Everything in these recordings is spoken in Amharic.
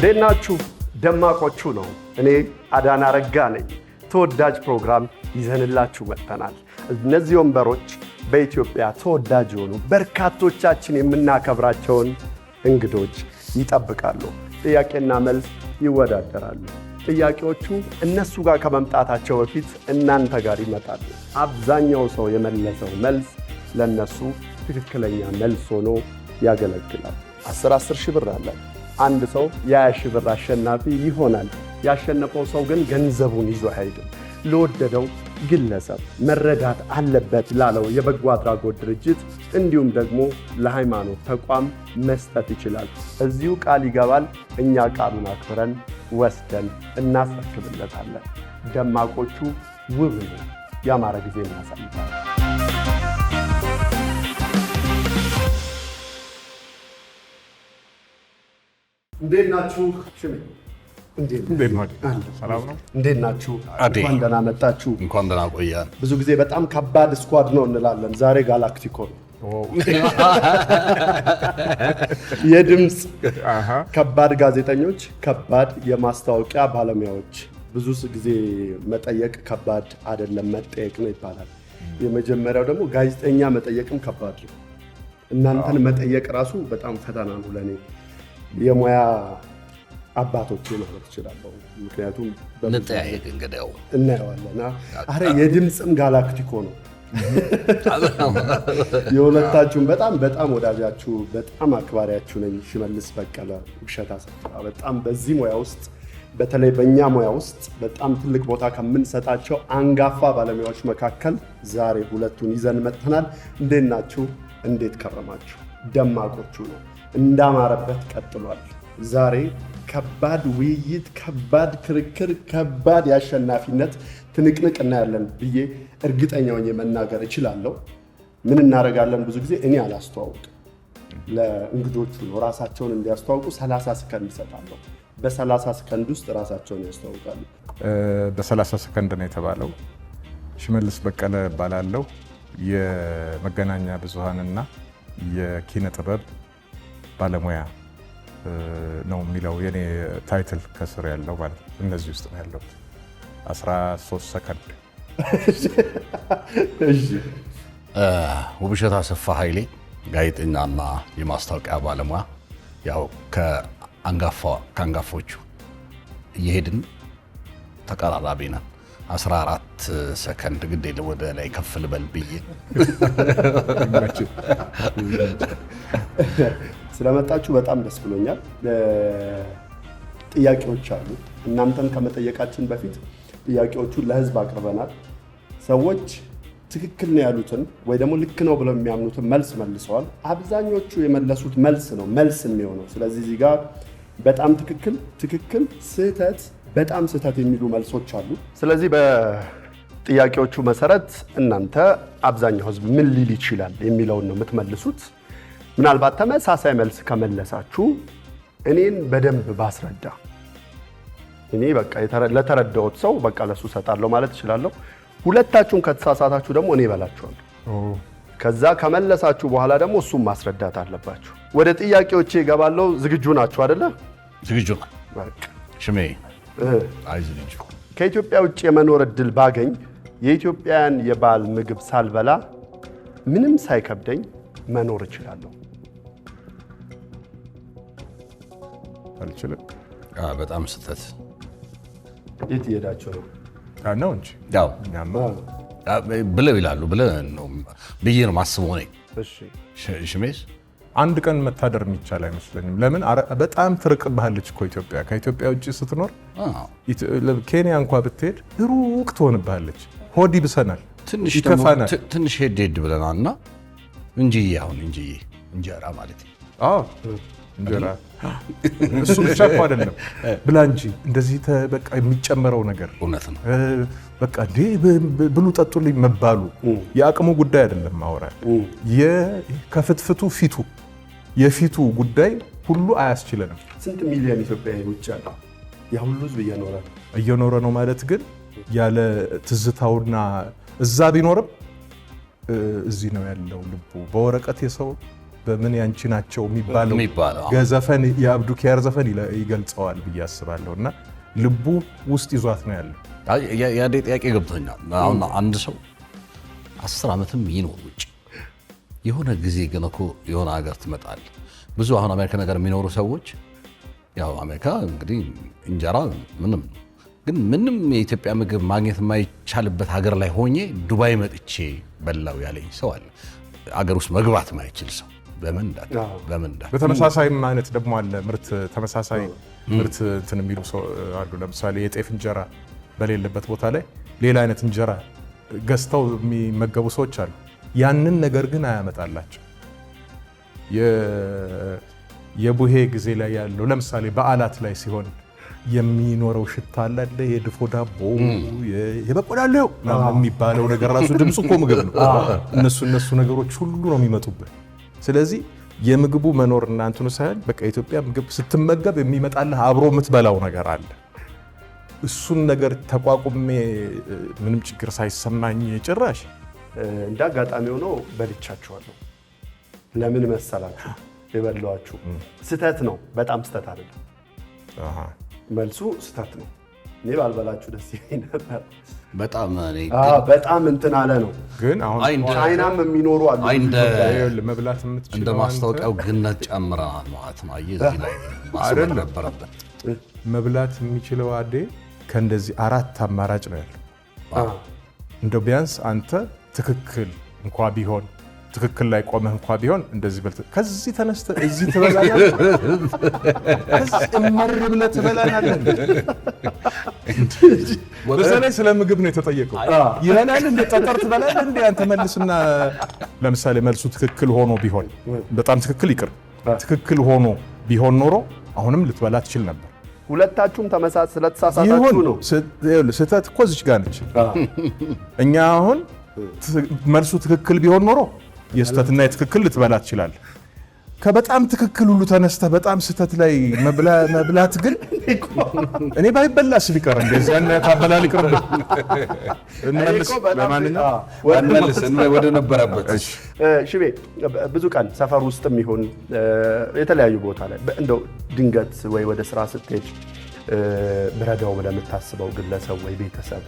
እንዴት ናችሁ? ደማቆቹ ነው። እኔ አዳና ረጋ ነኝ። ተወዳጅ ፕሮግራም ይዘንላችሁ መጥተናል። እነዚህ ወንበሮች በኢትዮጵያ ተወዳጅ የሆኑ በርካቶቻችን የምናከብራቸውን እንግዶች ይጠብቃሉ። ጥያቄና መልስ ይወዳደራሉ። ጥያቄዎቹ እነሱ ጋር ከመምጣታቸው በፊት እናንተ ጋር ይመጣሉ። አብዛኛው ሰው የመለሰው መልስ ለነሱ ትክክለኛ መልስ ሆኖ ያገለግላል። 10 ሺህ ብር አለ። አንድ ሰው የ20 ሺህ ብር አሸናፊ ይሆናል። ያሸነፈው ሰው ግን ገንዘቡን ይዞ አይሄድም። ለወደደው ግለሰብ መረዳት አለበት ላለው የበጎ አድራጎት ድርጅት እንዲሁም ደግሞ ለሃይማኖት ተቋም መስጠት ይችላል። እዚሁ ቃል ይገባል። እኛ ቃሉን አክብረን ወስደን እናስረክብለታለን። ደማቆቹ ውብ ነው። ያማረ ጊዜ እናሳልፋለን። እንዴት ናችሁ? ሽሜ እንዴት ሰላም ነው? እንዴት ናችሁ? እንኳን ደህና መጣችሁ። እንኳን ደህና ቆያን። ብዙ ጊዜ በጣም ከባድ ስኳድ ነው እንላለን። ዛሬ ጋላክቲኮ ነው። የድምፅ ከባድ ጋዜጠኞች፣ ከባድ የማስታወቂያ ባለሙያዎች። ብዙ ጊዜ መጠየቅ ከባድ አይደለም፣ መጠየቅ ነው ይባላል። የመጀመሪያው ደግሞ ጋዜጠኛ መጠየቅም ከባድ ነው። እናንተን መጠየቅ ራሱ በጣም ፈተና ነው ለኔ። የሙያ አባቶቼ ማለት እችላለሁ። ምክንያቱም እንጠያየቅ እንግዲያው እናየዋለን። አረ የድምፅም ጋላክቲኮ ነው። የሁለታችሁም በጣም ወዳጃችሁ በጣም አክባሪያችሁ ነኝ። ሽመልስ በቀለ፣ ውብሸት አሰፋ በጣም በዚህ ሙያ ውስጥ በተለይ በእኛ ሙያ ውስጥ በጣም ትልቅ ቦታ ከምንሰጣቸው አንጋፋ ባለሙያዎች መካከል ዛሬ ሁለቱን ይዘን መጥተናል። እንዴት ናችሁ? እንዴት ከረማችሁ? ደማቆቹ ነው። እንዳማረበት ቀጥሏል። ዛሬ ከባድ ውይይት፣ ከባድ ክርክር፣ ከባድ የአሸናፊነት ትንቅንቅ እናያለን ብዬ እርግጠኛ ሆኜ መናገር እችላለሁ። ምን እናደርጋለን? ብዙ ጊዜ እኔ አላስተዋውቅ፣ ለእንግዶቹ ነው ራሳቸውን እንዲያስተዋውቁ 30 ሰከንድ እሰጣለሁ። በ30 ሰከንድ ውስጥ ራሳቸውን ያስተዋውቃሉ። በ30 ሰከንድ ነው የተባለው። ሽመልስ በቀለ እባላለሁ። የመገናኛ ብዙሃንና የኪነ ጥበብ ባለሙያ ነው የሚለው የኔ ታይትል ከስር ያለው ማለት ነው። እነዚህ ውስጥ ነው ያለው። 13 ሰከንድ። እሺ። ውብሸት አሰፋ ኃይሌ ጋዜጠኛና የማስታወቂያ ባለሙያ። ያው ከአንጋፎቹ እየሄድን ተቀራራቢ ነን። 14 ሰከንድ ግዴ ወደ ላይ ከፍ ልበል ብዬ ስለመጣችሁ በጣም ደስ ብሎኛል። ጥያቄዎች አሉ። እናንተን ከመጠየቃችን በፊት ጥያቄዎቹን ለህዝብ አቅርበናል። ሰዎች ትክክል ነው ያሉትን ወይ ደግሞ ልክ ነው ብለው የሚያምኑትን መልስ መልሰዋል። አብዛኞቹ የመለሱት መልስ ነው መልስ የሚሆነው። ስለዚህ እዚህ ጋር በጣም ትክክል፣ ስህተት፣ በጣም ስህተት የሚሉ መልሶች አሉ። ስለዚህ በጥያቄዎቹ መሰረት እናንተ አብዛኛው ህዝብ ምን ሊል ይችላል የሚለውን ነው የምትመልሱት። ምናልባት ተመሳሳይ መልስ ከመለሳችሁ እኔን በደንብ ባስረዳ እኔ በቃ ለተረዳሁት ሰው በቃ ለሱ ሰጣለሁ ማለት እችላለሁ። ሁለታችሁም ከተሳሳታችሁ ደግሞ እኔ እበላችኋለሁ። ከዛ ከመለሳችሁ በኋላ ደግሞ እሱም ማስረዳት አለባችሁ። ወደ ጥያቄዎቼ እገባለሁ። ዝግጁ ናችሁ አይደለ? ዝግጁ ነው። ሽሜ ዝግጁ። ከኢትዮጵያ ውጭ የመኖር እድል ባገኝ የኢትዮጵያን የባህል ምግብ ሳልበላ ምንም ሳይከብደኝ መኖር እችላለሁ? አልችልም። በጣም ስህተት። የት እየሄዳችሁ ነው? ነው እንጂ ያው ብለው ይላሉ ብዬ ነው ማስበው ነኝ። እሺ ሽሜስ አንድ ቀን መታደር የሚቻል አይመስለኝም። ለምን? በጣም ትርቅብሃለች እኮ ኢትዮጵያ። ከኢትዮጵያ ውጭ ስትኖር ኬንያ እንኳ ብትሄድ ሩቅ ትሆንብሃለች። ሆድ ይብሰናል፣ ይከፋናል። ትንሽ ሄድ ብለናል እና እንጀራ ማለት እንጀራ እሱ ብቻ እኮ አይደለም ብላ እንጂ እንደዚህ በቃ የሚጨመረው ነገር እውነት ነው። በቃ ብሉ ጠጡልኝ መባሉ የአቅሙ ጉዳይ አይደለም። ማውራት ከፍትፍቱ የፊቱ ጉዳይ ሁሉ አያስችለንም። ስንት ሚሊዮን ኢትዮጵያዊ ውጭ ያለው ያ ሁሉ ህዝብ እየኖረ ነው ማለት ግን ያለ ትዝታውና እዛ ቢኖርም እዚህ ነው ያለው ልቡ። በወረቀት የሰው በምን ያንቺ ናቸው የሚባለው ዘፈን የአብዱ ኪያር ዘፈን ይገልጸዋል ብዬ አስባለሁ። እና ልቡ ውስጥ ይዟት ነው ያለው። ያዴ ጥያቄ ገብቶኛል። አሁን አንድ ሰው 10 ዓመትም ይኖር ውጭ የሆነ ጊዜ ግን እኮ የሆነ ሀገር ትመጣል። ብዙ አሁን አሜሪካ ነገር የሚኖሩ ሰዎች ያው አሜሪካ እንግዲህ እንጀራ ምንም የኢትዮጵያ ምግብ ማግኘት የማይቻልበት ሀገር ላይ ሆኜ ዱባይ መጥቼ በላው ያለኝ ሰው አለ። አገር ውስጥ መግባት ማይችል ሰው በመንዳት በተመሳሳይም አይነት ደግሞ አለ። ተመሳሳይ ምርት እንትን የሚሉ ሰው አሉ። ለምሳሌ የጤፍ እንጀራ በሌለበት ቦታ ላይ ሌላ አይነት እንጀራ ገዝተው የሚመገቡ ሰዎች አሉ። ያንን ነገር ግን አያመጣላቸው። የቡሄ ጊዜ ላይ ያለው ለምሳሌ በዓላት ላይ ሲሆን የሚኖረው ሽታ አለ። የድፎ ዳቦ የበቆላለው የሚባለው ነገር ራሱ ድምፁ እኮ ምግብ ነው። እነሱ ነገሮች ሁሉ ነው የሚመጡበት። ስለዚህ የምግቡ መኖር እና እንትኑ ሳይሆን በቃ የኢትዮጵያ ምግብ ስትመገብ የሚመጣልህ አብሮ የምትበላው ነገር አለ። እሱን ነገር ተቋቁሜ ምንም ችግር ሳይሰማኝ ጭራሽ እንደ አጋጣሚ ሆኖ በልቻችኋለሁ። ለምን መሰላችሁ የበላችሁ? ስተት ነው፣ በጣም ስተት አይደለም። መልሱ ስተት ነው። እኔ ባልበላችሁ ደስ ይለኝ ነበር። በጣም እንትን አለ ነው። ግን አሁን ቻይናም የሚኖሩ አሉ መብላት የምትችለው እንደ ማስታወቂያው ግነት ጨምረናል ማለት ነው። እዚህ ላይ ማስመር ነበረበት። መብላት የሚችለው አዴ ከእንደዚህ 4 አማራጭ ነው ያለው። እንደው ቢያንስ አንተ ትክክል እንኳ ቢሆን ትክክል ላይ ቆመህ እንኳ ቢሆን እንደዚህ በልተህ ከዚህ ተነስተህ እዚህ ትበላለህ፣ ከዚህ እመር ብለህ ትበላለህ። በተለይ ስለ ምግብ ነው የተጠየቀው። ይለናል እንደ ጠጠር ትበላለህ እንደ አንተ መልስና፣ ለምሳሌ መልሱ ትክክል ሆኖ ቢሆን በጣም ትክክል ይቅር፣ ትክክል ሆኖ ቢሆን ኖሮ አሁንም ልትበላ ትችል ነበር። ሁለታችሁም ስለተሳሳታችሁ ነው። ስህተት እኮ እዚች ጋር ነች። እኛ አሁን መልሱ ትክክል ቢሆን ኖሮ የስህተትና የትክክል ልትበላ ትችላለህ። ከበጣም ትክክል ሁሉ ተነስተህ በጣም ስህተት ላይ መብላት ግን እኔ ባይበላስ ቢቀር እንደዚህ አይነት አበላል ይቅር። እንመልስ ወደ ነበረበት። ሽቤ ብዙ ቀን ሰፈር ውስጥም ይሁን የተለያዩ ቦታ ላይ እንደው ድንገት ወይ ወደ ስራ ስትሄድ ብረዳው ብለህ የምታስበው ግለሰብ ወይ ቤተሰብ፣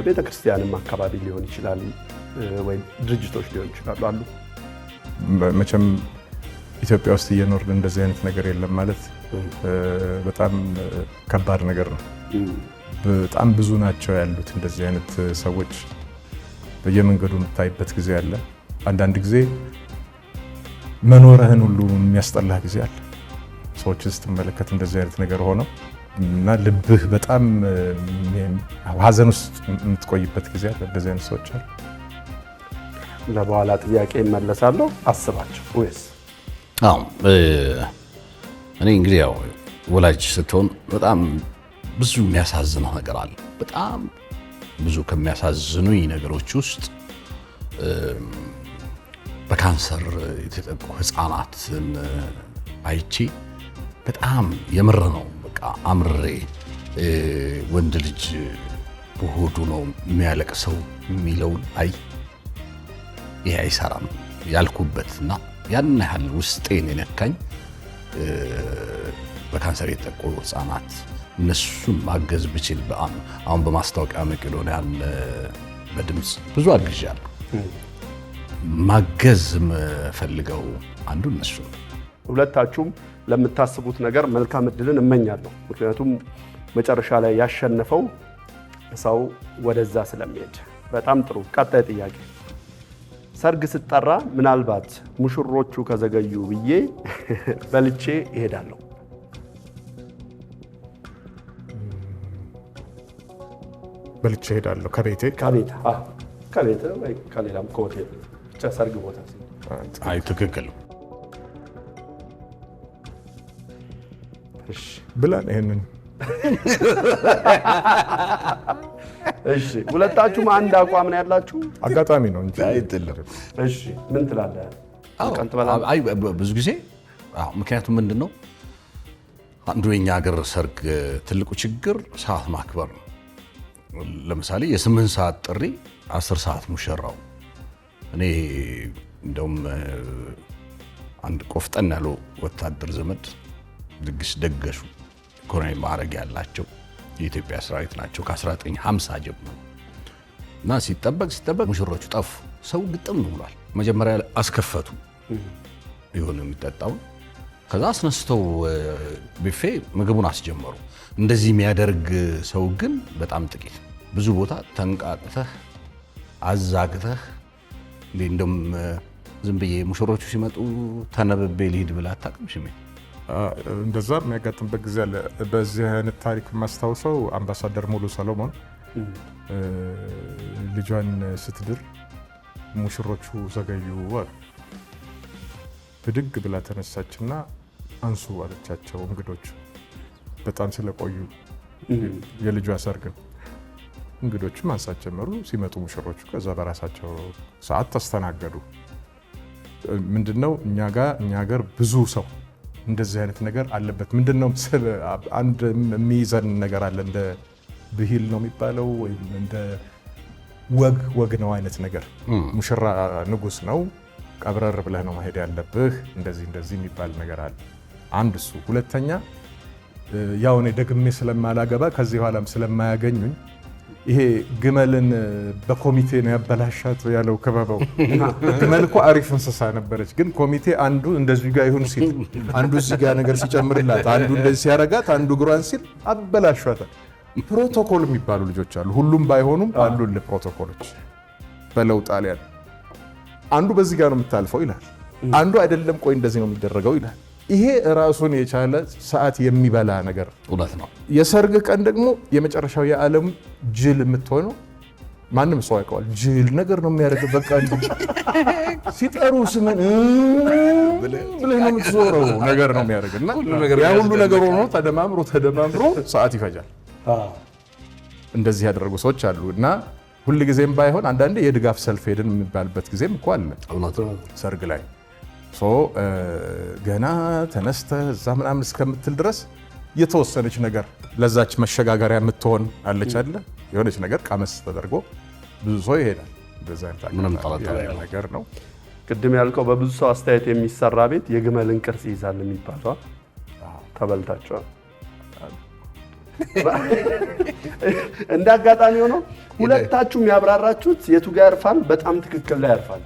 ቤተክርስቲያንም አካባቢ ሊሆን ይችላል ወይ ድርጅቶች ሊሆን ይችላሉ አሉ። መቼም ኢትዮጵያ ውስጥ እየኖርን እንደዚህ አይነት ነገር የለም ማለት በጣም ከባድ ነገር ነው። በጣም ብዙ ናቸው ያሉት እንደዚህ አይነት ሰዎች በየመንገዱ የምታይበት ጊዜ አለ። አንዳንድ ጊዜ መኖርህን ሁሉ የሚያስጠላህ ጊዜ አለ። ሰዎችን ስትመለከት እንደዚህ አይነት ነገር ሆነው እና ልብህ በጣም ሀዘን ውስጥ የምትቆይበት ጊዜ አለ። እንደዚህ አይነት ሰዎች አሉ። ለበኋላ ጥያቄ እመለሳለሁ። አስባቸው ወይስ እኔ እንግዲህ ያው ወላጅ ስትሆን በጣም ብዙ የሚያሳዝነው ነገር አለ። በጣም ብዙ ከሚያሳዝኑኝ ነገሮች ውስጥ በካንሰር የተጠቁ ህፃናትን አይቼ በጣም የምር ነው በቃ አምሬ ወንድ ልጅ በሆዱ ነው የሚያለቅሰው የሚለውን ይሄ አይሰራም ያልኩበትና ያን ያህል ውስጤን የነካኝ በካንሰር የተጠቁ ህፃናት እነሱን ማገዝ ብችል አሁን በማስታወቂያ መቄዶንያ በድምፅ ብዙ አግዣለሁ። ማገዝ የምፈልገው አንዱ እነሱ ነው። ሁለታችሁም ለምታስቡት ነገር መልካም እድልን እመኛለሁ። ምክንያቱም መጨረሻ ላይ ያሸነፈው ሰው ወደዛ ስለሚሄድ። በጣም ጥሩ። ቀጣይ ጥያቄ፣ ሰርግ ስጠራ ምናልባት ሙሽሮቹ ከዘገዩ ብዬ በልቼ እሄዳለሁ። በልቼ እሄዳለሁ ከቤቴ ወይ ከሌላም ከሆቴል ብቻ ሰርግ ቦታ። አይ ትክክል ብላን ይሄንን። እሺ ሁለታችሁም አንድ አቋም ነው ያላችሁ? አጋጣሚ ነው እንጂ አይደለም። እሺ ምን ትላለህ? አይ ብዙ ጊዜ ምክንያቱም ምንድነው አንዱ የኛ ሀገር ሰርግ ትልቁ ችግር ሰዓት ማክበር ነው። ለምሳሌ የ8 ሰዓት ጥሪ 10 ሰዓት ሙሽራው። እኔ እንደውም አንድ ቆፍጠን ያለው ወታደር ዘመድ ድግስ ደገሱ። ኮሎኔል ማዕረግ ያላቸው የኢትዮጵያ ሰራዊት ናቸው ከ1950 ጀምሮ እና ሲጠበቅ ሙሽሮቹ ጠፉ። ሰው ግጥም ብሏል። መጀመሪያ አስከፈቱ ይሁን የሚጠጣው፣ ከዛ አስነስተው ቢፌ ምግቡን አስጀመሩ። እንደዚህ የሚያደርግ ሰው ግን በጣም ጥቂት። ብዙ ቦታ ተንቃቅተህ አዛግተህ እንደም ዝም ብዬ ሙሽሮቹ ሲመጡ ተነበቤ ልሂድ ብለህ አታውቅም? ሽሜ እንደዛ የሚያጋጥምበት ጊዜ አለ። በዚህ አይነት ታሪክ የማስታውሰው አምባሳደር ሙሉ ሰሎሞን ልጇን ስትድር ሙሽሮቹ ዘገዩ አሉ። ብድግ ብላ ተነሳችና አንሱ አለቻቸው እንግዶቹ በጣም ስለቆዩ የልጇ ሰርግ ነው። እንግዶቹ ማንሳት ጀመሩ። ሲመጡ ሙሽሮቹ ከዛ በራሳቸው ሰዓት ተስተናገዱ። ምንድነው እኛ ጋር ብዙ ሰው እንደዚህ አይነት ነገር አለበት። ምንድነው አንድ የሚይዘን ነገር አለ። እንደ ብሂል ነው የሚባለው ወይም እንደ ወግ ነው አይነት ነገር። ሙሽራ ንጉስ ነው፣ ቀብረር ብለህ ነው መሄድ ያለብህ። እንደዚህ የሚባል ነገር አለ። አንድ እሱ። ሁለተኛ ያው እኔ ደግሜ ስለማላገባ ከዚህ በኋላም ስለማያገኙኝ ይሄ ግመልን በኮሚቴ ነው ያበላሻት ያለው ክበበው። ግመል እኮ አሪፍ እንስሳ ነበረች፣ ግን ኮሚቴ አንዱ እንደዚህ ጋር ይሁን ሲል፣ አንዱ እዚህ ጋር ነገር ሲጨምርላት፣ አንዱ እንደዚህ ሲያረጋት፣ አንዱ እግሯን ሲል አበላሿታል። ፕሮቶኮል የሚባሉ ልጆች አሉ። ሁሉም ባይሆኑም አሉ ፕሮቶኮሎች። በለው ጣሊያን አንዱ በዚህ ጋር ነው የምታልፈው ይላል፣ አንዱ አይደለም ቆይ እንደዚህ ነው የሚደረገው ይላል። ይሄ ራሱን የቻለ ሰዓት የሚበላ ነገር እውነት ነው። የሰርግ ቀን ደግሞ የመጨረሻው የዓለም ጅል የምትሆነው ማንም ሰው ያውቀዋል። ጅል ነገር ነው የሚያደርገው። በቃ ሲጠሩ ስምን ብለህ ነው የምትዞረው ነገር ነው የሚያደርግና ያ ሁሉ ነገር ሆኖ ተደማምሮ ሰዓት ይፈጃል። እንደዚህ ያደረጉ ሰዎች አሉ እና ሁልጊዜም ባይሆን አንዳንዴ የድጋፍ ሰልፍ ሄድን የሚባልበት ጊዜም እኮ አለ ሰርግ ላይ። ገና ተነስተህ እዛ ምናምን እስከምትል ድረስ የተወሰነች ነገር ለዛች መሸጋገሪያ የምትሆን አለች አይደለ? የሆነች ነገር ቀመስ ተደርጎ ብዙ ሰው ይሄዳል። እንደዛ ነገር ነው። ቅድም ያልከው በብዙ ሰው አስተያየት የሚሰራ ቤት የግመልን ቅርጽ ይዛል የሚባለው ተበልታችኋል። እንደ አጋጣሚ ሆኖ ሁለታችሁም ያብራራችሁት የቱ ጋር ያርፋል በጣም ትክክል ላይ ያርፋል።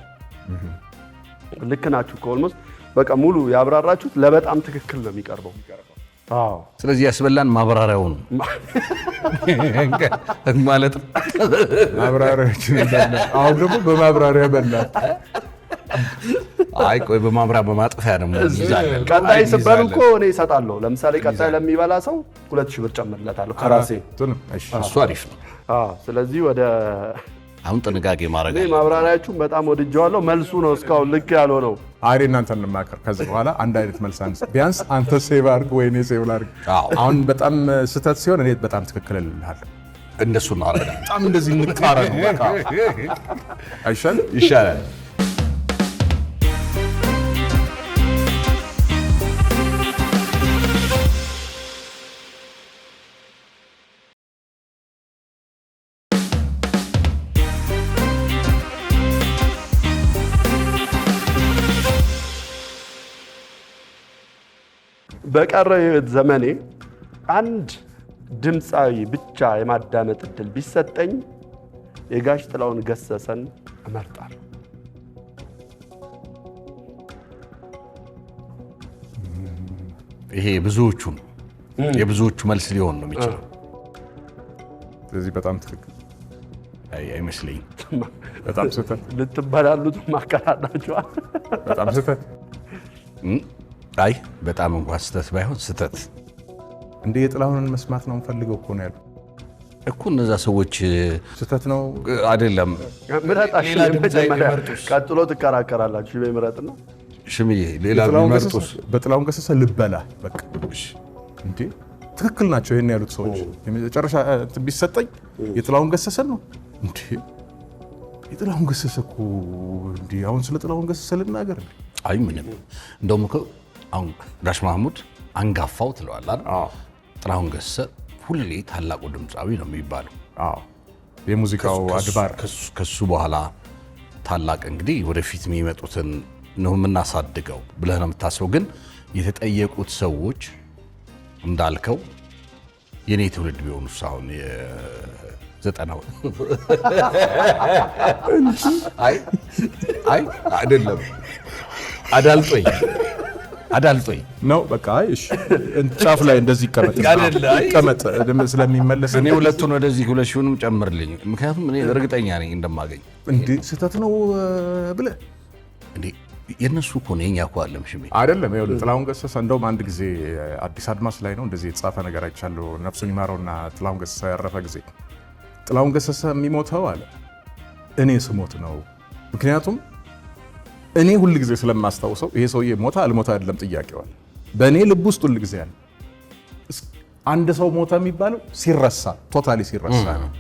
ልክ ናችሁ። ኦልሞስት በቃ ሙሉ ያብራራችሁት ለበጣም ትክክል ነው የሚቀርበው። አዎ፣ ስለዚህ ያስበላን ማብራሪያው ነው ማለት ነው። ማብራሪያችን እንዳለ አሁን ደግሞ በማብራሪያ በላ። አይ ቆይ በማብራሪያ በማጥፊያ ደግሞ ይዛል። ቀጣይ ስበሉ እኮ እኔ እሰጣለሁ። ለምሳሌ ቀጣይ ለሚበላ ሰው 2000 ብር ጨምርለታለሁ ከራሴ። እሱ አሪፍ ነው። ስለዚህ ወደ አሁን ጥንቃቄ ማድረግ እኔ ማብራሪያችሁን በጣም ወድጄዋለሁ። መልሱ ነው እስካሁን ልክ ያልሆነው። አሬ እናንተን እንማከር። ከዚህ በኋላ አንድ አይነት መልስ ቢያንስ አንተ ሴቭ አድርግ ወይ እኔ ሴቭ ላድርግ። አሁን በጣም ስህተት ሲሆን እኔ በጣም ትክክል እልልሃለሁ። እንደሱ ነው አረጋ። በጣም እንደዚህ እንቃረን ነው በቃ አይሻልም? ይሻላል። በቀረው የህይወት ዘመኔ አንድ ድምፃዊ ብቻ የማዳመጥ እድል ቢሰጠኝ የጋሽ ጥላሁን ገሰሰን እመርጣለሁ። ይሄ የብዙዎቹ መልስ ሊሆን ነው የሚችለው። ስለዚህ በጣም ትክክል አይመስለኝም። በጣም ስህተት ልትበላሉት ማከራዳችኋል። በጣም ስህተት። አይ በጣም እንኳን ስህተት ባይሆን ስህተት። እንደ የጥላሁንን መስማት ነው የምፈልገው እኮ ነው ያለው እኮ። እነዛ ሰዎች ስህተት ነው አይደለም። ምረጣሽ መጀመሪያ፣ ቀጥሎ ትከራከራላችሁ። ምረጥና ሽምዬ ሌላ ቢመርጡስ? በጥላሁን ገሰሰ ልበላ በቃ። እንዴ ትክክል ናቸው ይሄን ያሉት ሰዎች። የመጨረሻ ቢሰጠኝ የጥላሁን ገሰሰን ነው እንዴ? የጥላሁን ገሰሰ እኮ እንዴ! አሁን ስለ ጥላሁን ገሰሰ ልናገር? አይ ምንም። እንደውም እኮ አሁን ጋሽ ማህሙድ አንጋፋው ትለዋል አይደል? ጥላሁን ገሰሰ ሁሌ ታላቁ ድምፃዊ ነው የሚባለው። የሙዚቃው አድባር። ከሱ በኋላ ታላቅ እንግዲህ ወደፊት የሚመጡትን ነው የምናሳድገው ብለህ ነው የምታስበው። ግን የተጠየቁት ሰዎች እንዳልከው የኔ ትውልድ ቢሆኑ አሁን የ90 አይ አይደለም አዳልጦኝ ነው በቃ። እሺ ጫፍ ላይ እንደዚህ ይቀመጥ ስለሚመለስ እኔ ሁለቱን ወደዚህ 2000ንም ጨምርልኝ። ምክንያቱም እኔ እርግጠኛ ነኝ እንደማገኝ። እንዴ ስህተት ነው ብለህ እንዴ የነሱ እኮ ነው የኛ እኮ አለም ሽሜ አይደለም። ይኸውልህ ጥላሁን ገሰሰ እንደውም አንድ ጊዜ አዲስ አድማስ ላይ ነው እንደዚህ የተጻፈ ነገር አይቻለሁ። ነፍሱን ይማረውና ጥላሁን ገሰሰ ያረፈ ጊዜ ጥላሁን ገሰሰ የሚሞተው አለ እኔ ስሞት ነው። ምክንያቱም እኔ ሁል ጊዜ ስለማስታውሰው ይሄ ሰውዬ ሞታ አልሞታ አይደለም ጥያቄው አለ በእኔ ልብ ውስጥ ሁል ጊዜ አለ። አንድ ሰው ሞታ የሚባለው ሲረሳ ቶታሊ ሲረሳ ነው።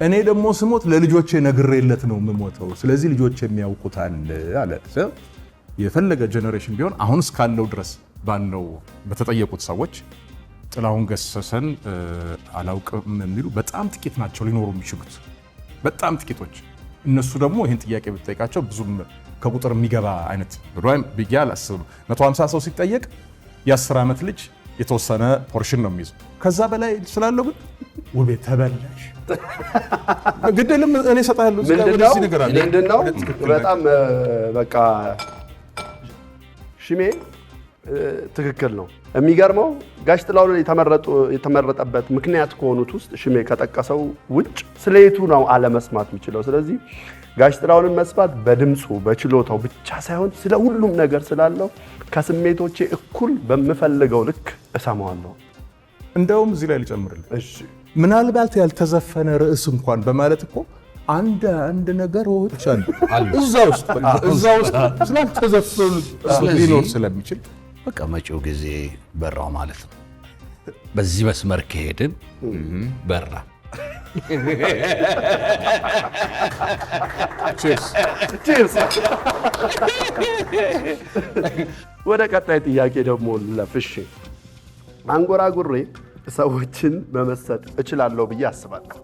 እኔ ደግሞ ስሞት ለልጆቼ ነግሬለት ነው የምሞተው። ስለዚህ ልጆቼ የሚያውቁታል አለ። የፈለገ ጀኔሬሽን ቢሆን አሁን እስካለው ድረስ ባለው በተጠየቁት ሰዎች ጥላሁን ገሰሰን አላውቅም የሚሉ በጣም ጥቂት ናቸው ሊኖሩ የሚችሉት፣ በጣም ጥቂቶች። እነሱ ደግሞ ይህን ጥያቄ ብትጠይቃቸው ብዙም ከቁጥር የሚገባ አይነት ብዬ አላስብም። 150 ሰው ሲጠየቅ የ10 ዓመት ልጅ የተወሰነ ፖርሽን ነው የሚይዙ። ከዛ በላይ ስላለው ግን ውቤ ተበላሽ ግድልም እኔ እሰጥሃለሁ። ምንድነው በጣም በቃ ሽሜ ትክክል ነው። የሚገርመው ጋሽ ጥላሁን የተመረጠበት ምክንያት ከሆኑት ውስጥ ሽሜ ከጠቀሰው ውጭ ስለየቱ ነው አለመስማት የሚችለው? ስለዚህ ጋሽ ጥላሁንን መስማት በድምፁ በችሎታው ብቻ ሳይሆን ስለ ሁሉም ነገር ስላለው ከስሜቶቼ እኩል በምፈልገው ልክ እሰማዋለሁ። እንደውም እዚህ ላይ ልጨምርልህ። እሺ ምናልባት ያልተዘፈነ ርዕስ እንኳን በማለት እኮ አንድ ነገሮች አሉ እዛ ውስጥ ስላልተዘፈኑ ሊኖር ስለሚችል በቃ መጪው ጊዜ በራው ማለት ነው። በዚህ መስመር ከሄድን በራ። ቺርስ። ወደ ቀጣይ ጥያቄ ደግሞ ለፍሽ አንጎራጉሬ ሰዎችን መመሰጥ እችላለሁ ብዬ አስባለሁ።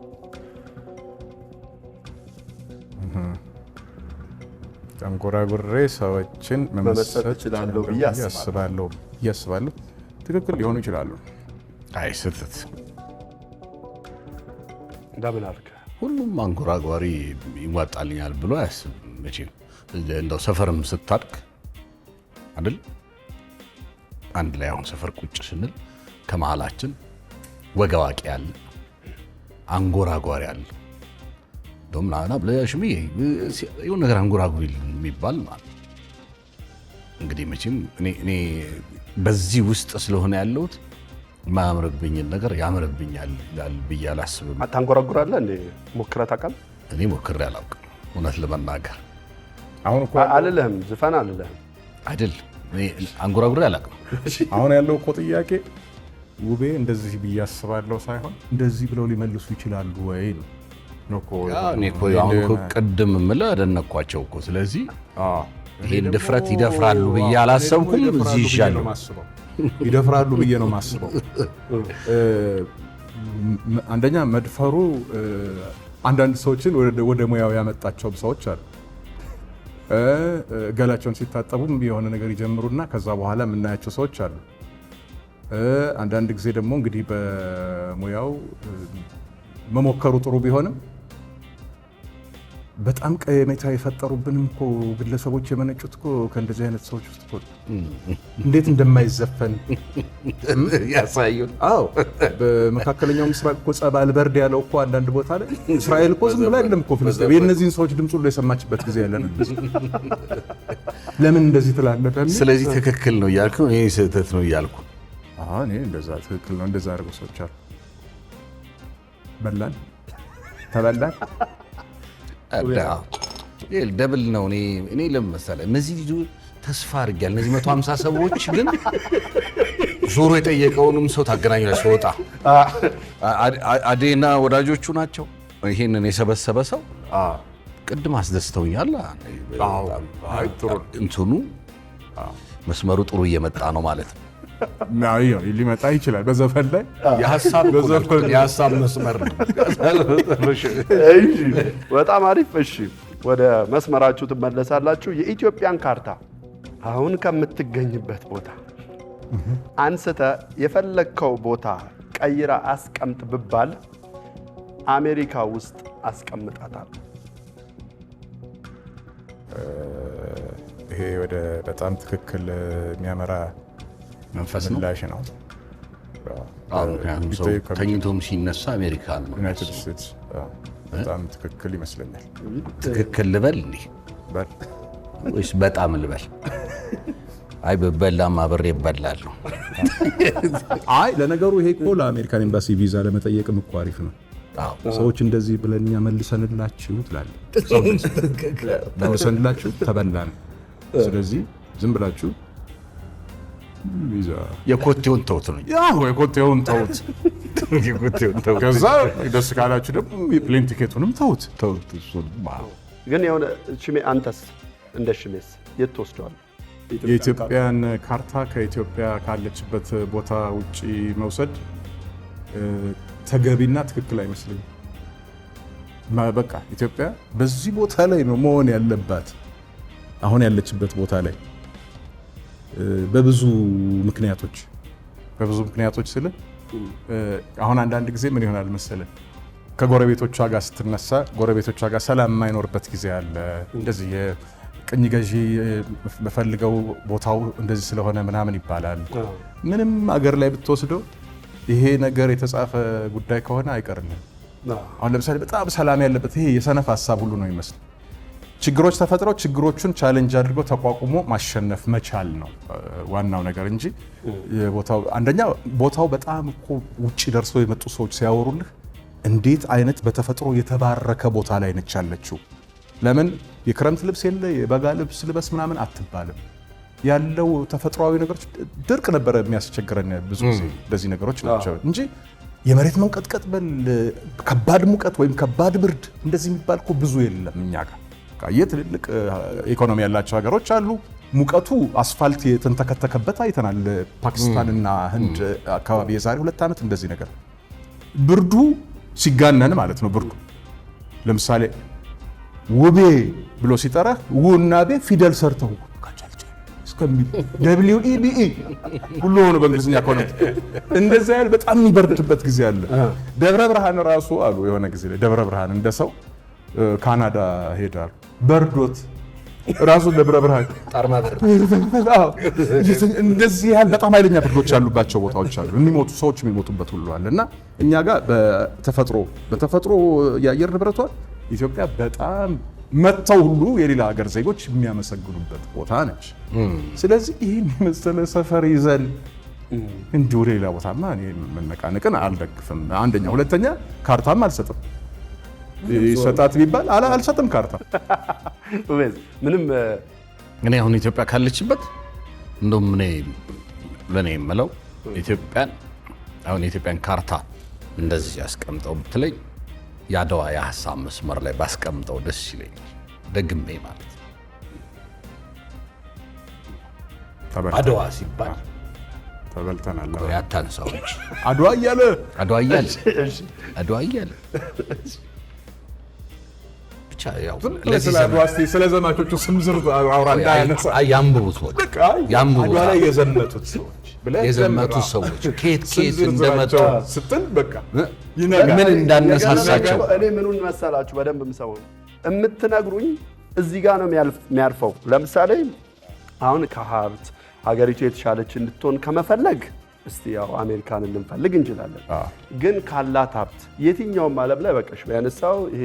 አንጎራጉሬ ሰዎችን መመሰጥ እችላለሁ ብዬ አስባለሁ። ትክክል ሊሆኑ ይችላሉ። አይ ስህተት። እንደምን አልከ? ሁሉም አንጎራጓሪ ይዋጣልኛል ብሎ አያስብም መቼም። እንደው ሰፈርም ስታድግ አይደል አንድ ላይ አሁን ሰፈር ቁጭ ስንል ከመሃላችን ወግ አዋቂ አለ፣ አንጎራጓሪ አለ። እንደውም ና ብለሽም የሆነ ነገር አንጎራጉሪ የሚባል ማለት እንግዲህ መቼም እኔ በዚህ ውስጥ ስለሆነ ያለሁት የማያምርብኝን ነገር ያምርብኛል ይላል ብዬ አላስብም። ታንጎራጉራለህ እንዴ? ሞክረህ ታውቃለህ? እኔ ሞክሬ አላውቅም እውነት ለመናገር። አሁን እኮ አልልህም፣ ዝፈን አልልህም አይደል አንጎራጉሬ አላውቅም። አሁን ያለው እኮ ጥያቄ ውቤ እንደዚህ ብዬ አስባለሁ ሳይሆን እንደዚህ ብለው ሊመልሱ ይችላሉ ወይ ነው እኮ። እኔ እኮ አሁን እኮ ቅድም የምልህ አደነኳቸው እኮ። ስለዚህ ይሄን ድፍረት ይደፍራሉ ብዬ አላሰብኩም። እዚህ ይሻሉ ይደፍራሉ ብዬ ነው ማስበው። አንደኛ መድፈሩ አንዳንድ ሰዎችን ወደ ሙያው ያመጣቸውም ሰዎች አሉ። ገላቸውን ሲታጠቡም የሆነ ነገር ይጀምሩና ከዛ በኋላ የምናያቸው ሰዎች አሉ። አንዳንድ ጊዜ ደግሞ እንግዲህ በሙያው መሞከሩ ጥሩ ቢሆንም በጣም ቀሜታ የፈጠሩብንም እኮ ግለሰቦች የመነጩት እኮ ከእንደዚህ አይነት ሰዎች ውስጥ እኮ እንዴት እንደማይዘፈን ያሳዩን። አዎ በመካከለኛው ምስራቅ እኮ ጸብ አልበርድ ያለው እኮ አንዳንድ ቦታ ላይ እስራኤል እኮ ዝም ብላ አይደለም እኮ ፍልስጤም የእነዚህን ሰዎች ድምፅ ሁሉ የሰማችበት ጊዜ ያለ ነው። ለምን እንደዚህ ትላለህ? ስለዚህ ትክክል ነው እያልኩ ነው፣ ይሄ ስህተት ነው እያልኩ እኔ እንደዛ ትክክል ነው እንደዛ አድርገው ሰዎች አሉ። በላን ተበላን ደብል ነው። እኔ ለምን መሰለህ እነዚህ ልጁ ተስፋ አድርጊያለሁ። እነዚህ 150 ሰዎች ግን ዞሮ የጠየቀውንም ሰው ታገናኛለህ። ሲወጣ አዴና ወዳጆቹ ናቸው ይሄንን የሰበሰበ ሰው ቅድም አስደስተውኛል። እንትኑ መስመሩ ጥሩ እየመጣ ነው ማለት ነው። ሊመጣ ይችላል በዘፈን ላይ የሀሳብ መስመር ነው። በጣም አሪፍ። እሺ ወደ መስመራችሁ ትመለሳላችሁ። የኢትዮጵያን ካርታ አሁን ከምትገኝበት ቦታ አንስተ የፈለግከው ቦታ ቀይራ አስቀምጥ ብባል አሜሪካ ውስጥ አስቀምጣታል። ይሄ ወደ በጣም ትክክል የሚያመራ መንፈስ ምላሽ ነው። ሰው ተኝቶም ሲነሳ አሜሪካ ነው። ዩናይትድ ስቴትስ በጣም ትክክል ይመስለኛል። ትክክል ልበል እንዴ ወይስ በጣም ልበል? አይ በበላም አብሬ እበላለሁ። አይ ለነገሩ ይሄ እኮ ለአሜሪካን ኤምባሲ ቪዛ ለመጠየቅም እኮ አሪፍ ነው። ሰዎች እንደዚህ ብለን እኛ መልሰንላችሁ ትላለህ። መልሰንላችሁ ተበላን። ስለዚህ ዝም ብላችሁ ቪዛ የኮቴውን ተውት ነው። ያው የኮቴውን ተውት። ከዛ ደስ ካላችሁ ደግሞ የፕሌን ቲኬቱንም ተውት። ግን የሆነ ሽሜ አንተስ እንደ ሽሜስ የት ትወስደዋል? የኢትዮጵያን ካርታ ከኢትዮጵያ ካለችበት ቦታ ውጪ መውሰድ ተገቢና ትክክል አይመስለኝም። በቃ ኢትዮጵያ በዚህ ቦታ ላይ ነው መሆን ያለባት፣ አሁን ያለችበት ቦታ ላይ በብዙ ምክንያቶች ስለ አሁን አንዳንድ ጊዜ ምን ይሆናል መሰለህ፣ ከጎረቤቶቿ ጋር ስትነሳ ጎረቤቶቿ ጋር ሰላም የማይኖርበት ጊዜ አለ። እንደዚህ ቅኝ ገዢ በፈልገው ቦታው እንደዚህ ስለሆነ ምናምን ይባላል። ምንም አገር ላይ ብትወስደው ይሄ ነገር የተጻፈ ጉዳይ ከሆነ አይቀርልም። አሁን ለምሳሌ በጣም ሰላም ያለበት ይሄ የሰነፍ ሀሳብ ሁሉ ነው ይመስል ችግሮች ተፈጥረው ችግሮቹን ቻሌንጅ አድርጎ ተቋቁሞ ማሸነፍ መቻል ነው ዋናው ነገር እንጂ አንደኛ ቦታው በጣም እኮ ውጪ ደርሰው የመጡ ሰዎች ሲያወሩልህ እንዴት አይነት በተፈጥሮ የተባረከ ቦታ ላይ ነች ያለችው። ለምን የክረምት ልብስ የለ የበጋ ልብስ ልበስ ምናምን አትባልም። ያለው ተፈጥሯዊ ነገሮች ድርቅ ነበረ የሚያስቸግረን ብዙ ጊዜ እንደዚህ ነገሮች ናቸው እንጂ የመሬት መንቀጥቀጥ በል ከባድ ሙቀት ወይም ከባድ ብርድ እንደዚህ የሚባል እኮ ብዙ የለም እኛ ጋር። የትልልቅ ኢኮኖሚ ያላቸው ሀገሮች አሉ። ሙቀቱ አስፋልት የተንተከተከበት አይተናል። ፓኪስታንና ህንድ አካባቢ የዛሬ 2 ዓመት እንደዚህ ነገር ብርዱ ሲጋነን ማለት ነው። ብርዱ ለምሳሌ ውቤ ብሎ ሲጠራ ውና ቤ ፊደል ሰርተው እስከሚል WEBE ሁሉ ሆኖ በእንግሊዝኛ ከሆነ እንደዛ ያለ በጣም የሚበርድበት ጊዜ አለ። ደብረ ብርሃን ራሱ አሉ የሆነ ጊዜ ላይ ደብረ ብርሃን እንደሰው ካናዳ ሄዳሉ በርዶት ራሱ ደብረ ብርሃን ጣርማ በርድ እንደዚህ ያለ በጣም ኃይለኛ ብርዶች ያሉባቸው ቦታዎች አሉ። የሚሞቱ ሰዎች የሚሞቱበት ሁሉ አለ እና እኛ ጋር በተፈጥሮ የአየር ንብረቷ ኢትዮጵያ በጣም መጥተው ሁሉ የሌላ ሀገር ዜጎች የሚያመሰግኑበት ቦታ ነች። ስለዚህ ይህን የመሰለ ሰፈር ይዘን እንዲሁ ሌላ ቦታማ እኔ መነቃነቅን አልደግፍም። አንደኛ፣ ሁለተኛ ካርታም አልሰጥም። ይሰጣት ቢባል አልሰጥም ካርታ ምንም። እኔ አሁን ኢትዮጵያ ካለችበት እንደውም ለእኔ የምለው የኢትዮጵያን ካርታ እንደዚህ ያስቀምጠው ብትለኝ የአድዋ የሀሳብ መስመር ላይ ባስቀምጠው ደስ ይለኛል። ደግሜ ማለት አድዋ ሲባል ተበልተናል። ያታንሳዎች አድዋ እያለ ብቻ ያው ስለ አድዋ ስለ ዘማቾቹ ስም ዝርዝር አውራ እንዳያነሳ ያንብቡት አድዋ ላይ የዘመቱት ሰዎች ከየት እንደመጡ ስትል በቃ ምን እንዳነሳሳቸው እኔ ምኑን መሰላችሁ በደንብ የምሰማው የምትነግሩኝ እዚህ ጋር ነው የሚያርፈው። ለምሳሌ አሁን ከሀብት ሀገሪቱ የተሻለች እንድትሆን ከመፈለግ እስቲ ያው አሜሪካን ልንፈልግ እንችላለን። ግን ካላት ሀብት የትኛውም ዓለም ላይ በቃሽ ያነሳው ይሄ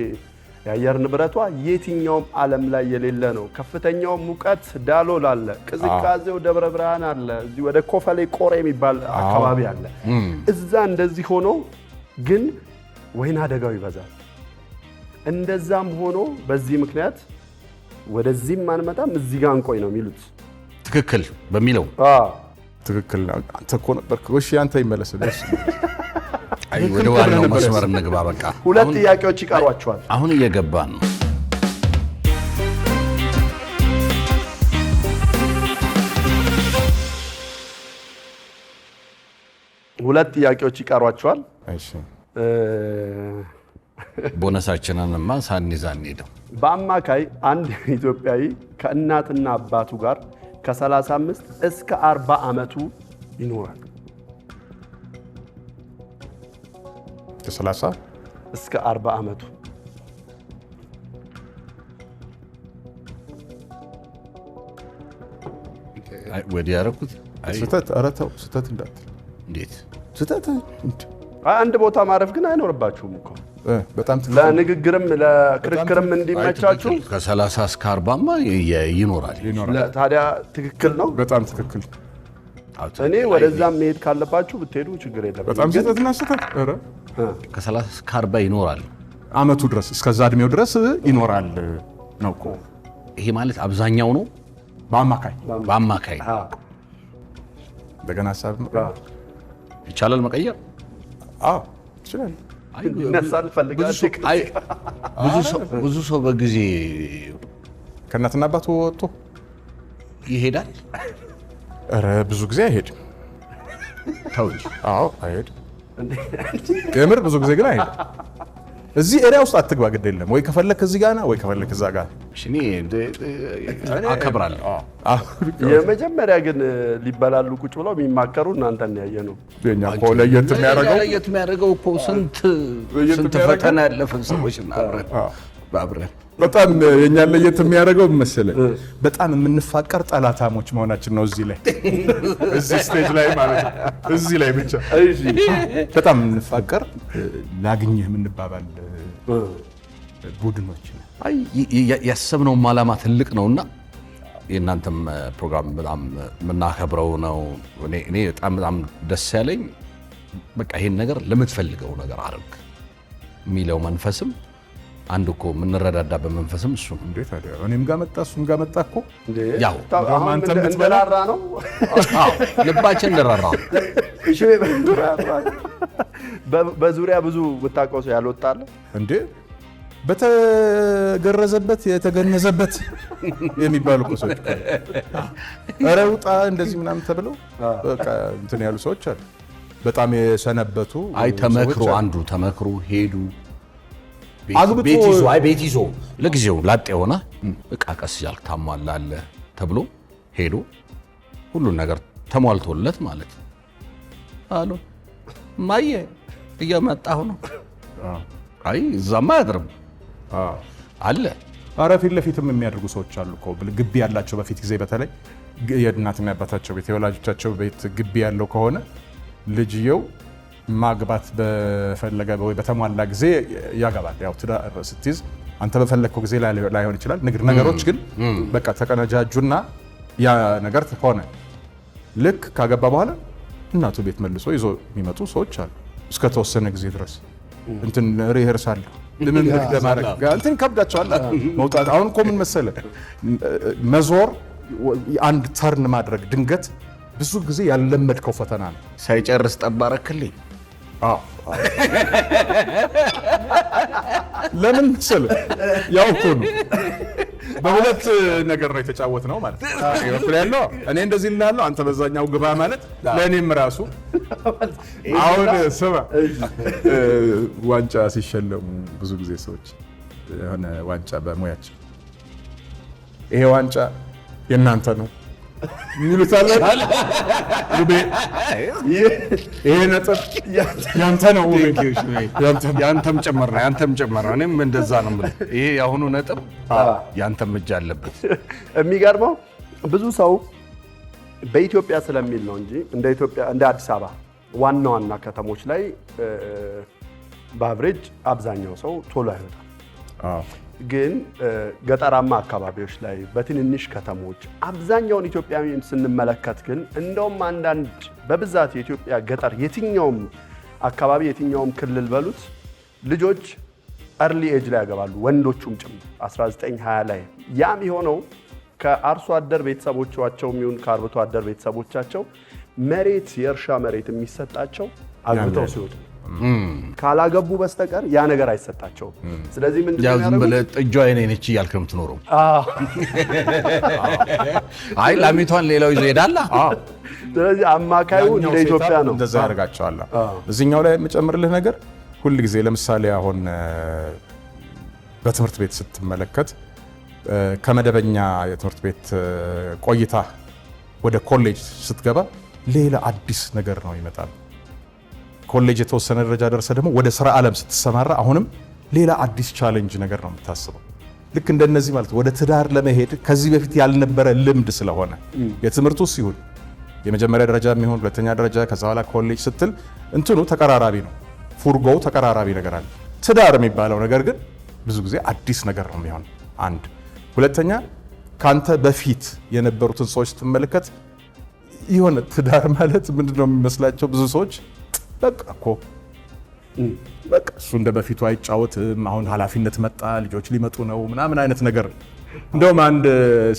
የአየር ንብረቷ የትኛውም ዓለም ላይ የሌለ ነው። ከፍተኛው ሙቀት ዳሎል አለ፣ ቅዝቃዜው ደብረ ብርሃን አለ፣ እዚህ ወደ ኮፈሌ ቆሬ የሚባል አካባቢ አለ። እዛ እንደዚህ ሆኖ ግን ወይና አደጋው ይበዛል። እንደዛም ሆኖ በዚህ ምክንያት ወደዚህም አንመጣም እዚህ ጋር እንቆይ ነው የሚሉት። ትክክል በሚለው ትክክል ነው። አንተ እኮ ነበርክ። እሺ አንተ ይመለስ ደስ ወደ ዋናው መስመር እንግባ። በቃ 2 ጥያቄዎች ይቀሯቸዋል። አሁን እየገባን ነው። ሁለት ጥያቄዎች ይቀሯቸዋል። እሺ ቦነሳችንንማ ሳንይዛ እንሄደው። በአማካይ አንድ ኢትዮጵያዊ ከእናትና አባቱ ጋር ከ35 እስከ 40 ዓመቱ ይኖራል። ከ30 እስከ 40 ዓመቱ ወዲህ ያደረኩት ስህተት። ኧረ ተው ስህተት እንዳትል። እንዴት ስህተት አንድ ቦታ ማረፍ ግን አይኖርባችሁም እኮ በጣም ለንግግርም ለክርክርም እንዲመቻችሁ ከ30 እስከ 40ማ ይኖራል። ታዲያ ትክክል ነው። በጣም ትክክል። እኔ ወደዛም መሄድ ካለባችሁ ብትሄዱ ችግር የለም። በጣም ስህተትና ስህተት። ኧረ ከ30 እስከ 40 ይኖራል ዓመቱ ድረስ እስከዛ እድሜው ድረስ ይኖራል ነው እኮ። ይሄ ማለት አብዛኛው ነው በአማካይ እንደገና ሀሳብ ይቻላል መቀየር። አዎ ይችላል። ይነሳል ፈልጋለሁ። ብዙ ሰው በጊዜ ከእናትና አባቱ ወጥቶ ይሄዳል። ኧረ ብዙ ጊዜ አይሄድም። ተው እንጂ። አዎ አይሄድም። የምር ብዙ ጊዜ ግን አይሄድም። እዚህ ኤሪያ ውስጥ አትግባ፣ ግድ የለም ወይ ከፈለክ እዚህ ጋር ና ወይ ከፈለክ እዛ ጋር። እኔ አከብራለሁ። የመጀመሪያ ግን ሊበላሉ ቁጭ ብለው የሚማከሩ እናንተን ያየ ነው። የኛ እኮ ለየት የሚያደርገው እኮ ስንት ፈተና ያለፈን ሰዎች አብረን በጣም የኛን ለየት የሚያደርገው መሰለህ በጣም የምንፋቀር ጠላታሞች መሆናችን ነው። እዚህ ላይ እዚህ ስቴጅ ላይ ማለት ነው። እዚህ ላይ ብቻ በጣም የምንፋቀር ላግኝህ የምንባባል ቡድኖች ነው። ያሰብነውም ዓላማ ትልቅ ነውና የእናንተም ፕሮግራም በጣም የምናከብረው ነው። እኔ በጣም ደስ ያለኝ በቃ ይሄን ነገር ለምትፈልገው ነገር አድርግ የሚለው መንፈስም አንድ እኮ የምንረዳዳበት መንፈስም እሱ ነው። እንዴት ታዲያ እኔም ጋር መጣ እሱም ጋር መጣ እኮ ያው አንተ እንደራራ ነው። አዎ ልባችን እንደራራ ነው። እሺ በዙሪያ ብዙ የምታውቀው ሰው ያልወጣለ እንዴ? በተገረዘበት የተገነዘበት የሚባሉ ሰዎች ኧረ ውጣ እንደዚህ ምናምን ተብለው በቃ እንትን ያሉ ሰዎች አሉ። በጣም የሰነበቱ አይ ተመክሮ አንዱ ተመክሮ ሄዱ ቤት ይዞ ለጊዜው ላጤ የሆነ እቃ ቀስ እያልክ ታሟላለህ ተብሎ ሄዶ ሁሉን ነገር ተሟልቶለት ማለት አሉ። ማየ እየመጣሁ ነው። አይ እዛማ አያድርም አለ። ኧረ ፊት ለፊትም የሚያደርጉ ሰዎች አሉ እኮ ግቢ ያላቸው በፊት ጊዜ በተለይ የእናትና የአባታቸው ቤት የወላጆቻቸው ቤት ግቢ ያለው ከሆነ ልጅየው ማግባት በፈለገ ወይ በተሟላ ጊዜ ያገባል። ያው ትዳር ስትይዝ አንተ በፈለግከው ጊዜ ላይሆን ይችላል። ነገሮች ግን በቃ ተቀነጃጁና ያ ነገር ሆነ። ልክ ካገባ በኋላ እናቱ ቤት መልሶ ይዞ የሚመጡ ሰዎች አሉ። እስከ ተወሰነ ጊዜ ድረስ እንትን ሪሄርሳል ልምምድ ለማድረግ እንትን ከብዳቸዋል መውጣት። አሁን እኮ ምን መሰለህ መዞር አንድ ተርን ማድረግ ድንገት ብዙ ጊዜ ያለመድከው ፈተና ነው። ሳይጨርስ ጠባረክልኝ። ለምን መሰለህ ያው እኮ ነው በሁለት ነገር ነው የተጫወትነው ማለት ነው። በኩል ያለው እኔ እንደዚህ እላለሁ አንተ በዛኛው ግባ ማለት ለእኔም ራሱ አሁን ስማ ዋንጫ ሲሸለሙ ብዙ ጊዜ ሰዎች የሆነ ዋንጫ በሙያቸው ይሄ ዋንጫ የእናንተ ነው የሚሉት አለ። ይሄ ነጥብ ያንተ ነው፣ ያንተም ጭምር ነው፣ ያንተም ጭምር ነው። እኔም እንደዛ ነው የምልህ። ይሄ የአሁኑ ነጥብ ያንተም እጅ አለበት። የሚገርመው ብዙ ሰው በኢትዮጵያ ስለሚል ነው እንጂ እንደ ኢትዮጵያ እንደ አዲስ አበባ ዋና ዋና ከተሞች ላይ በአቨሬጅ አብዛኛው ሰው ቶሎ አይወጣም። ግን ገጠራማ አካባቢዎች ላይ በትንንሽ ከተሞች አብዛኛውን ኢትዮጵያውያን ስንመለከት ግን እንደውም አንዳንድ በብዛት የኢትዮጵያ ገጠር የትኛውም አካባቢ የትኛውም ክልል በሉት ልጆች አርሊ ኤጅ ላይ ያገባሉ፣ ወንዶቹም ጭምር 19 20 ላይ። ያም የሆነው ከአርሶ አደር ቤተሰቦቻቸው የሚሆን ከአርብቶ አደር ቤተሰቦቻቸው መሬት የእርሻ መሬት የሚሰጣቸው አግብተው ሲወጡ ካላገቡ በስተቀር ያ ነገር አይሰጣቸውም። ስለዚህ ምንድን ነው ዝም ብለህ ጥጇ የኔ ነች እያልክ ነው የምትኖረው። አይ ላሚቷን ሌላው ይዞ ይሄዳል። ስለዚህ አማካዩ እንደ ኢትዮጵያ ነው፣ እንደዛ ያደርጋቸዋል። እዚህኛው ላይ የምጨምርልህ ነገር ሁል ጊዜ ለምሳሌ አሁን በትምህርት ቤት ስትመለከት ከመደበኛ የትምህርት ቤት ቆይታ ወደ ኮሌጅ ስትገባ ሌላ አዲስ ነገር ነው ይመጣል። ኮሌጅ የተወሰነ ደረጃ ደርሰ ደግሞ ወደ ስራ ዓለም ስትሰማራ አሁንም ሌላ አዲስ ቻሌንጅ ነገር ነው የምታስበው። ልክ እንደነዚህ ማለት ወደ ትዳር ለመሄድ ከዚህ በፊት ያልነበረ ልምድ ስለሆነ የትምህርቱ ሲሆን የመጀመሪያ ደረጃ የሚሆን ሁለተኛ ደረጃ ከዛ በኋላ ኮሌጅ ስትል እንትኑ ተቀራራቢ ነው፣ ፉርጎው ተቀራራቢ ነገር አለ። ትዳር የሚባለው ነገር ግን ብዙ ጊዜ አዲስ ነገር ነው የሚሆን። አንድ ሁለተኛ ካንተ በፊት የነበሩትን ሰዎች ስትመለከት የሆነ ትዳር ማለት ምንድነው የሚመስላቸው ብዙ ሰዎች በቃ እኮ በቃ እሱ እንደ በፊቱ አይጫወትም፣ አሁን ኃላፊነት መጣ፣ ልጆች ሊመጡ ነው ምናምን አይነት ነገር። እንደውም አንድ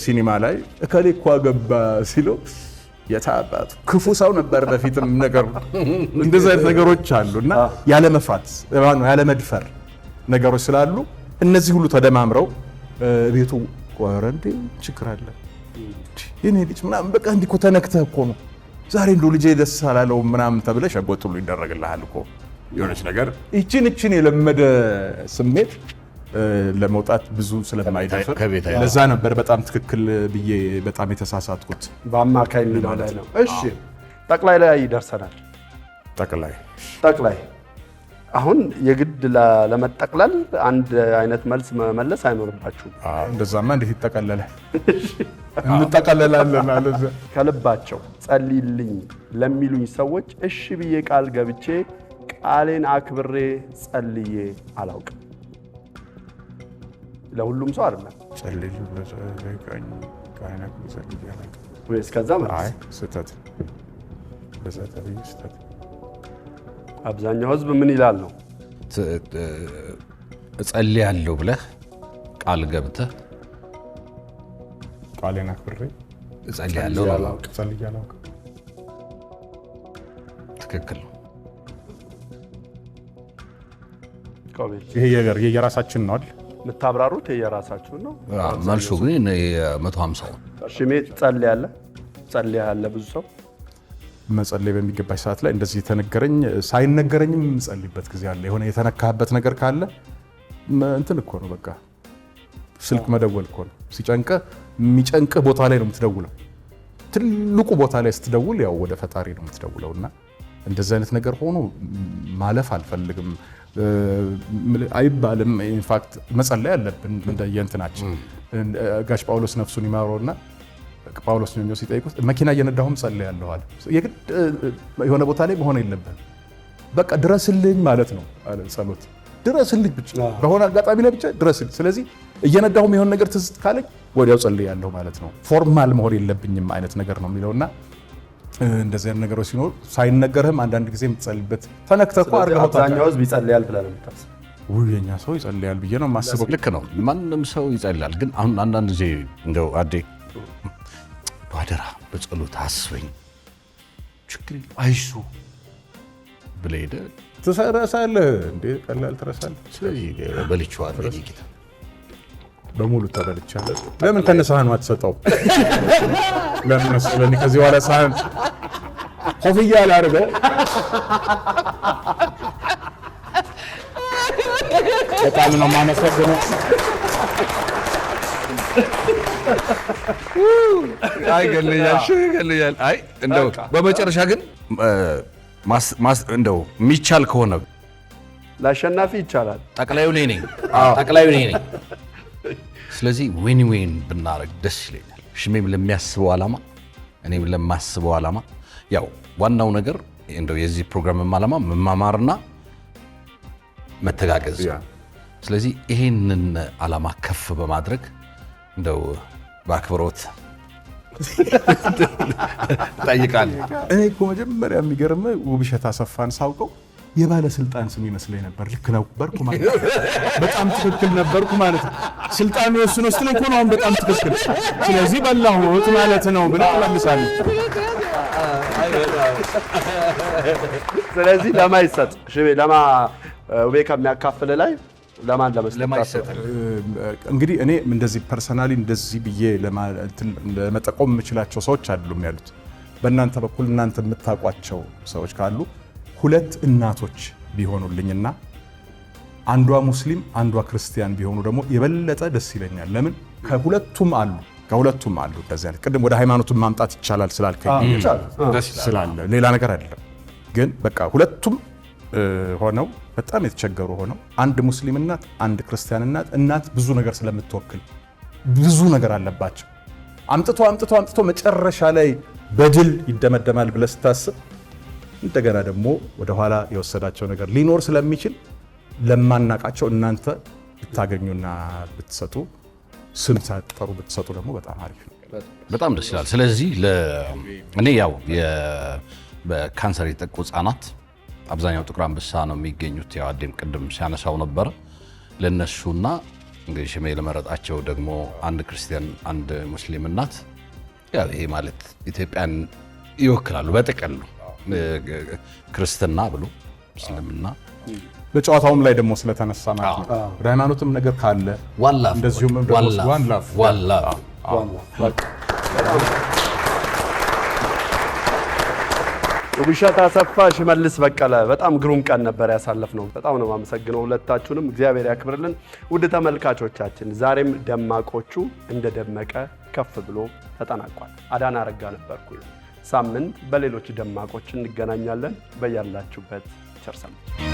ሲኒማ ላይ እከሌ እኮ አገባ ሲለው የታባቱ ክፉ ሰው ነበር በፊትም ነገር እንደዚህ አይነት ነገሮች አሉና ያለ መፍራት ያለ መድፈር ነገሮች ስላሉ እነዚህ ሁሉ ተደማምረው ቤቱ ቆረንዴ ችግር አለ የኔ ልጅ ምናምን በቃ እንዲህ እኮ ተነክተህ እኮ ነው ዛሬ እንደው ልጄ ደስ አላለው ምናምን ተብለህ ሸጎጥ ሁሉ ይደረግልሃል እኮ የሆነች ነገር እቺን የለመደ ስሜት ለመውጣት ብዙ ስለማይደፍር ለዛ ነበር በጣም ትክክል ብዬ በጣም የተሳሳትኩት በአማካይ የሚለው ላይ ነው። እሺ ጠቅላይ ላይ ይደርሰናል። ጠቅላይ አሁን የግድ ለመጠቅለል አንድ አይነት መልስ መመለስ አይኖርባችሁም። እንደዛማ እንዴት ይጠቀለላል? እንጠቀለላለን አለ። ከልባቸው ጸልይልኝ ለሚሉኝ ሰዎች እሺ ብዬ ቃል ገብቼ ቃሌን አክብሬ ጸልዬ አላውቅም። ለሁሉም ሰው አይደለም። ጸልይልኝ ለዘጋኝ ቃሌን አክብሬ ጸልዬ አላውቅም ወይስ ከዛ ማለት? አይ ስህተት በዛ ተብዬ ስህተት። አብዛኛው ህዝብ ምን ይላል ነው እጸልያለሁ ብለህ ቃል ገብተህ ቃሌን አክብሬ እጸልያለሁ ጸልዬ አላውቅም። ትክክል ነው። ይሄ የራሳችን ነው አይደል? የምታብራሩት የራሳችሁ ነው። መልሱ ግን 150 ነው። ሽሜ ጸልያለህ ብዙ ሰው መጸለይ በሚገባኝ ሰዓት ላይ እንደዚህ የተነገረኝ ሳይነገረኝም የምጸልይበት ጊዜ አለ። የሆነ የተነካበት ነገር ካለ እንትን እኮ ነው በቃ ስልክ መደወል እኮ ነው። ሲጨንቅህ የሚጨንቅህ ቦታ ላይ ነው የምትደውለው። ትልቁ ቦታ ላይ ስትደውል ያው ወደ ፈጣሪ ነው የምትደውለው እና እንደዚህ አይነት ነገር ሆኖ ማለፍ አልፈልግም አይባልም። ኢንፋክት መጸለይ አለብን እንደየእንትናችን። ጋሽ ጳውሎስ ነፍሱን ይማረውና ጳውሎስ ነው ሲጠይቁት መኪና እየነዳሁም ጸልያለሁ አለ። የግድ የሆነ ቦታ ላይ መሆን የለብህም። በቃ ድረስልኝ ማለት ነው አለ ጸሎት። ድረስልኝ ብቻ በሆነ አጋጣሚ ላይ ብቻ ድረስልኝ። ስለዚህ እየነዳሁም የሆነ ነገር ትዝ ካለኝ ወዲያው ጸልያለሁ ማለት ነው። ፎርማል መሆን የለብኝም አይነት ነገር ነው የሚለውና እንደዚህ አይነት ነገሮች ሲኖር ሳይነገርህም አንዳንድ ጊዜ የምትጸልይበት ተነክተህ እኮ አድርገህ አብዛኛው ህዝብ ይጸልያል ብለህ ነው የምታስበው? የኛ ሰው ይጸልያል ብዬ ነው የማስበው። ልክ ነው፣ ማንም ሰው ይጸልያል። ግን አሁን አንዳንድ ጊዜ እንደው አዴ ባደራ በጸሎት አስበኝ ችግር አይዞህ ብለህ ሄደህ ትረሳለህ እንዴ? ቀላል ትረሳለህ። ስለዚህ በልቼዋለሁ የእኔ ጌታ በሙሉ ተበልቻለሁ። ለምን ከነሳህኑ አትሰጠው? ለምን መሰለኝ ከዚህ በኋላ ሳህን ኮፍያ አላደርገው በጣም ነው የማመሰግነው። አይ ገለያል። አይ እንደው በመጨረሻ ግን እንደው የሚቻል ከሆነ ለአሸናፊ ይቻላል። ጠቅላዩ እኔ ነኝ። ስለዚህ ዊን ብናረግ ደስ ይለኛል። ሽሜም ለሚያስበው ዓላማ እኔም ለማስበው ዓላማ ያው ዋናው ነገር እንደው የዚህ ፕሮግራም ዓላማ መማማርና መተጋገዝ። ስለዚህ ይሄንን ዓላማ ከፍ በማድረግ እንደው በአክብሮት ጠይቃለሁ። እኔ እኮ መጀመሪያ የሚገርመው ውብሸት አሰፋን ሳውቀው የባለስልጣን ስም ይመስለኝ ነበር። ልክ ነበርኩ ማለት ነው። በጣም ትክክል ነበርኩ ማለት ነው። ስልጣን ወስኖ ስትል እኮ ነው አሁን በጣም ትክክል። ስለዚህ በላሁት ማለት ነው ብለህ ትመልሳለህ። ስለዚህ ለማይሰጥ ሽቤ ለማ ውቤ ከሚያካፍል ላይ ለማን ለመስጠት እንግዲህ እኔ እንደዚህ ፐርሰናሊ እንደዚህ ብዬ ለመጠቆም የምችላቸው ሰዎች አይደሉም ያሉት። በእናንተ በኩል እናንተ የምታውቋቸው ሰዎች ካሉ ሁለት እናቶች ቢሆኑልኝና አንዷ ሙስሊም አንዷ ክርስቲያን ቢሆኑ ደግሞ የበለጠ ደስ ይለኛል። ለምን ከሁለቱም አሉ ከሁለቱም አሉ እንደዚህ አይነት ቅድም ወደ ሃይማኖቱን ማምጣት ይቻላል ስላልከኝ ስላለ ሌላ ነገር አይደለም። ግን በቃ ሁለቱም ሆነው በጣም የተቸገሩ ሆነው አንድ ሙስሊም እናት አንድ ክርስቲያን እናት ብዙ ነገር ስለምትወክል ብዙ ነገር አለባቸው። አምጥቶ መጨረሻ ላይ በድል ይደመደማል ብለህ ስታስብ እንደገና ደግሞ ወደኋላ የወሰዳቸው ነገር ሊኖር ስለሚችል ለማናቃቸው እናንተ ብታገኙና ብትሰጡ ስም ሳትጠሩ ብትሰጡ ደግሞ በጣም አሪፍ ነው። በጣም ደስ ይላል። ስለዚህ እኔ ያው በካንሰር የተጠቁ ህጻናት አብዛኛው ጥቁር አንበሳ ነው የሚገኙት። ያው አዴም ቅድም ሲያነሳው ነበር። ለነሱና እንግዲህ ሽሜ ለመረጣቸው ደግሞ አንድ ክርስቲያን አንድ ሙስሊም እናት ያው ይሄ ማለት ኢትዮጵያን ይወክላሉ። በጥቅል ክርስትና ብሎ እስልምና በጨዋታውም ላይ ደግሞ ስለተነሳ ማለት ነው ወደ ሃይማኖትም ነገር ካለ እንደዚሁም ደግሞ ዋን ላቭ ውብሸት አሰፋ፣ ሽመልስ በቀለ በጣም ግሩም ቀን ነበር ያሳለፍነው። በጣም ነው የማመሰግነው ሁለታችሁንም፣ እግዚአብሔር ያክብርልን። ውድ ተመልካቾቻችን ዛሬም ደማቆቹ እንደደመቀ ከፍ ብሎ ተጠናቋል። አዳነ አረጋ ነበርኩኝ። ሳምንት በሌሎች ደማቆች እንገናኛለን። በያላችሁበት ቸር ሰንብቱ።